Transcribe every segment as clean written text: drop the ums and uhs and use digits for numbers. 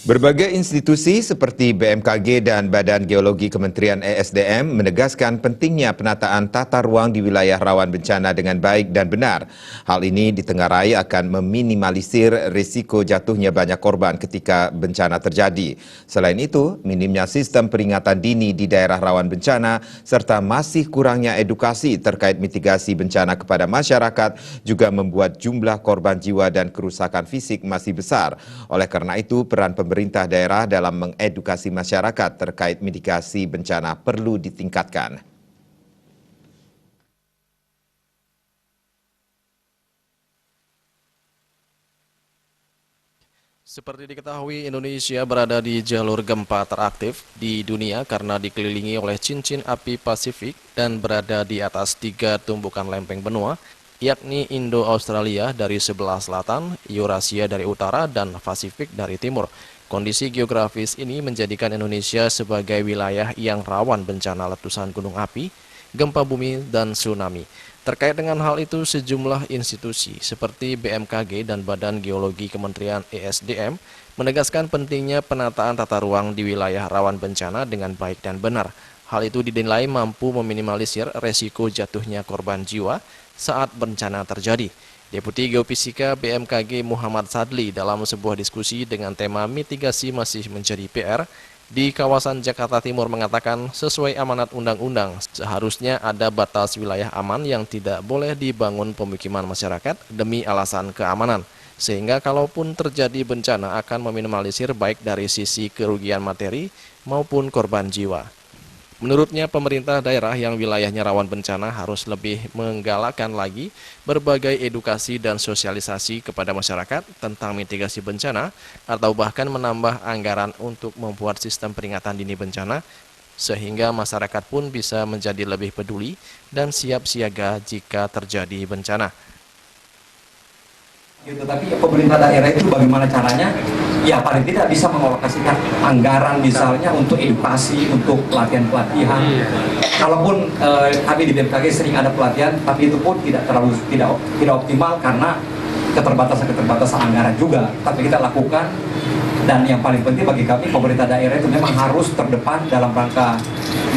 Berbagai institusi seperti BMKG dan Badan Geologi Kementerian ESDM menegaskan pentingnya penataan tata ruang di wilayah rawan bencana dengan baik dan benar. Hal ini ditengarai akan meminimalisir risiko jatuhnya banyak korban ketika bencana terjadi. Selain itu, minimnya sistem peringatan dini di daerah rawan bencana serta masih kurangnya edukasi terkait mitigasi bencana kepada masyarakat juga membuat jumlah korban jiwa dan kerusakan fisik masih besar. Oleh karena itu, peran pemerintah daerah dalam mengedukasi masyarakat terkait mitigasi bencana perlu ditingkatkan. Seperti diketahui, Indonesia berada di jalur gempa teraktif di dunia karena dikelilingi oleh cincin api Pasifik dan berada di atas 3 tumbukan lempeng benua, yakni Indo-Australia dari sebelah selatan, Eurasia dari utara, dan Pasifik dari timur. Kondisi geografis ini menjadikan Indonesia sebagai wilayah yang rawan bencana letusan gunung api, gempa bumi, dan tsunami. Terkait dengan hal itu, sejumlah institusi seperti BMKG dan Badan Geologi Kementerian ESDM menegaskan pentingnya penataan tata ruang di wilayah rawan bencana dengan baik dan benar. Hal itu dinilai mampu meminimalisir resiko jatuhnya korban jiwa saat bencana terjadi. Deputi Geofisika BMKG Muhammad Sadli dalam sebuah diskusi dengan tema mitigasi masih menjadi PR di kawasan Jakarta Timur mengatakan sesuai amanat undang-undang seharusnya ada batas wilayah aman yang tidak boleh dibangun pemukiman masyarakat demi alasan keamanan. Sehingga kalaupun terjadi bencana akan meminimalisir baik dari sisi kerugian materi maupun korban jiwa. Menurutnya, pemerintah daerah yang wilayahnya rawan bencana harus lebih menggalakkan lagi berbagai edukasi dan sosialisasi kepada masyarakat tentang mitigasi bencana atau bahkan menambah anggaran untuk membuat sistem peringatan dini bencana sehingga masyarakat pun bisa menjadi lebih peduli dan siap siaga jika terjadi bencana. Tapi pemerintah daerah itu bagaimana caranya? Ya paling tidak bisa mengalokasikan anggaran misalnya untuk edukasi, untuk pelatihan-pelatihan. Kalaupun kami di BMKG sering ada pelatihan, tapi itu pun tidak optimal karena keterbatasan anggaran juga. Tapi kita lakukan, dan yang paling penting bagi kami pemerintah daerah itu memang harus terdepan dalam rangka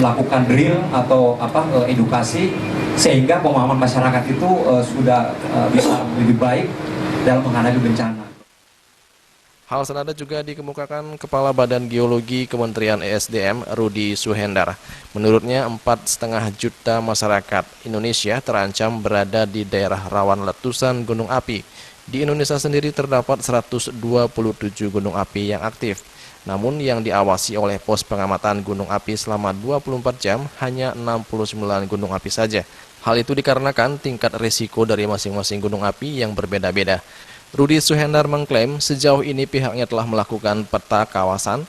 melakukan drill atau edukasi sehingga pemahaman masyarakat itu sudah bisa lebih baik dalam menghadapi bencana. Hal senada juga dikemukakan Kepala Badan Geologi Kementerian ESDM, Rudi Suhendar. Menurutnya, 4,5 juta masyarakat Indonesia terancam berada di daerah rawan letusan gunung api. Di Indonesia sendiri terdapat 127 gunung api yang aktif. Namun yang diawasi oleh pos pengamatan gunung api selama 24 jam hanya 69 gunung api saja. Hal itu dikarenakan tingkat risiko dari masing-masing gunung api yang berbeda-beda. Rudi Suhendar mengklaim sejauh ini pihaknya telah melakukan peta kawasan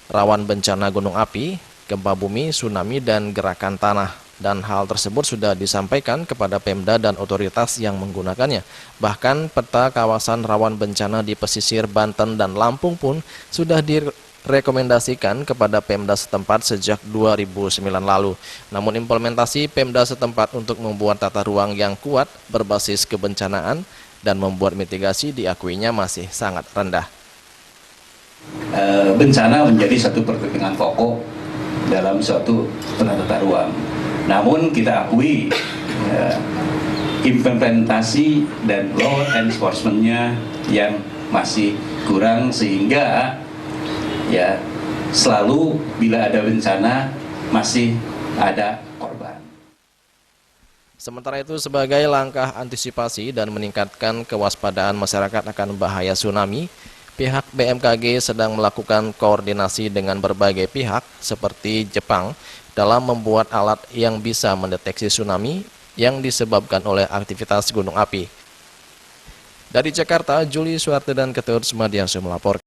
rawan bencana gunung api, gempa bumi, tsunami, dan gerakan tanah. Dan hal tersebut sudah disampaikan kepada Pemda dan otoritas yang menggunakannya. Bahkan peta kawasan rawan bencana di pesisir Banten dan Lampung pun sudah direkomendasikan kepada Pemda setempat sejak 2009 lalu. Namun implementasi Pemda setempat untuk membuat tata ruang yang kuat berbasis kebencanaan dan membuat mitigasi diakuinya masih sangat rendah. Bencana menjadi satu pertimbangan pokok dalam suatu penata ruang. Namun kita akui implementasi dan law enforcement-nya yang masih kurang sehingga ya selalu bila ada bencana masih ada korban. Sementara itu, sebagai langkah antisipasi dan meningkatkan kewaspadaan masyarakat akan bahaya tsunami, pihak BMKG sedang melakukan koordinasi dengan berbagai pihak seperti Jepang dalam membuat alat yang bisa mendeteksi tsunami yang disebabkan oleh aktivitas gunung api. Dari Jakarta, Juli Suwarte dan Ketut Sumadiansyah melaporkan.